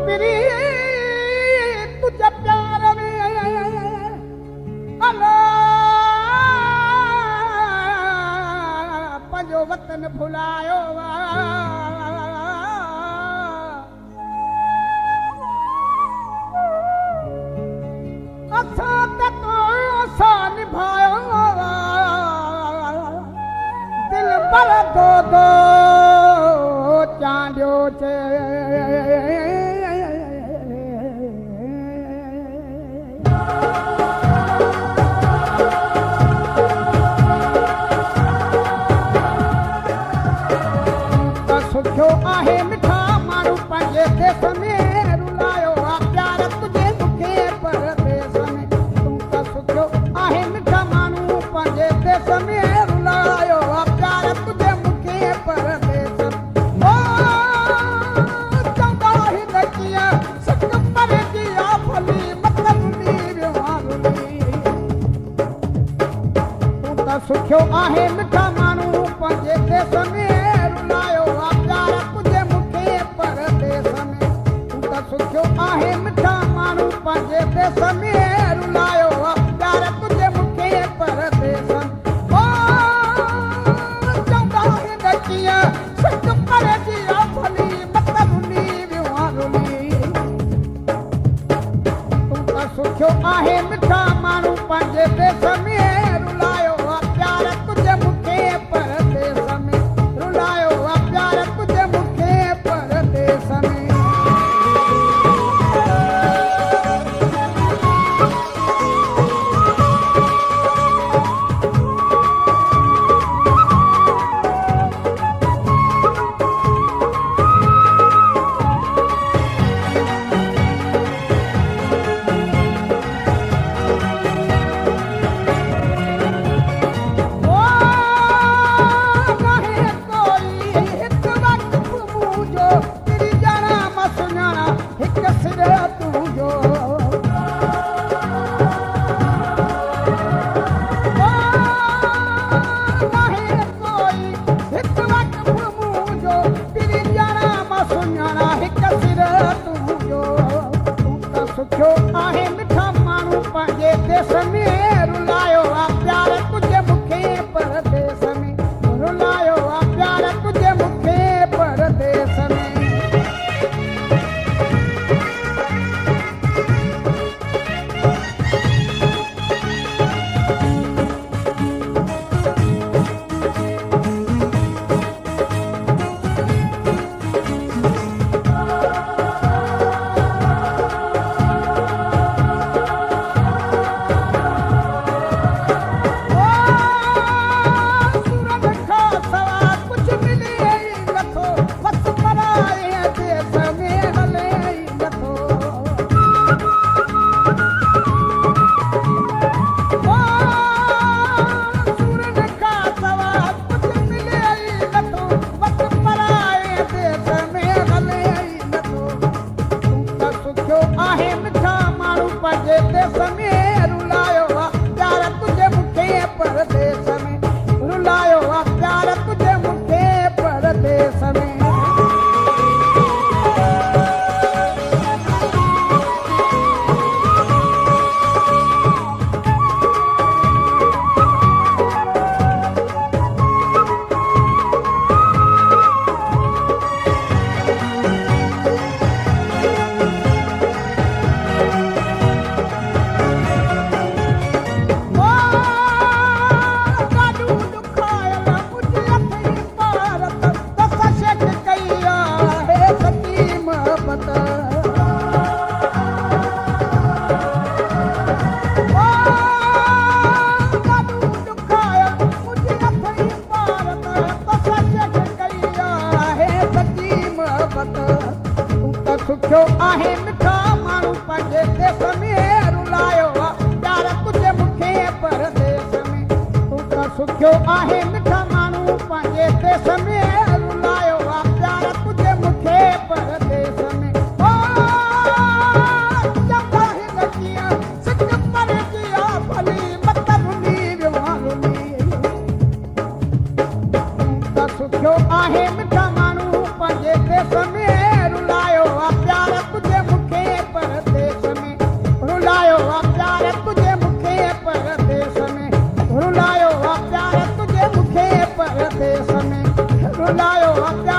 पिरी तुझे प्यार में अला पंजो वतन भुलायो असा तो सा निभायो दिल पर दो चांडियो चे सुखियो आहे मिठा माण्हू पंहिंजे देश में रुलायो आहे प्यार तुझे मूंखे परदेस में तूं त सुखियो आहे मिठा माण्हू पंहिंजे देश में रुलायो आहे प्यार तुझे मूंखे परदेस ओ चवंदा हिन कीअं सिक परे जी आफली मतलबी विहारुली तूं त सुखियो आहे मिठा माण्हू पंहिंजे देश में रुलायो सुखियो आहे मिठा माण्हू पंहिंजे देश में रुलायो प्यार तुझे मूंखे परदेस ओ चवंदा हिन कीअं सिक परे जी आफली मतलबी विहारुली तूं त सुखियो आहे मिठा माण्हू पंहिंजे देश में रुलायो प्यार तुझे मूंखे परदेस में रुलायो प्यार तुझे मूंखे परदेस में सुखियो आहे मिठा माण्हू पंहिंजे देश में रुलायो प्यार तुझे मूंखे परदेस में रुलायो प्यार तुझे मूंखे परदेस में पंहिंजे देश में रुलायो प्यार तुझे मूंखे परदेस में रुलायो प्यार तुझे मूंखे परदेस में सुखियो आहे मिठा माण्हू पंहिंजे देश में रुलायो प्यार तुझे मूंखे परदेस में तूं त सुखियो आहे मिठा माण्हू पंहिंजे देश में रुलायो प्यार तुझे मूंखे परदेस में ओ चवंदा हिन कीअं सिक परे जी आफली मतलबी विहारुली तूं त सुखियो आहे मिठा माण्हू पंहिंजे देश में रुलायो प्यार तुझे परदेस में रुलायो आ प्यार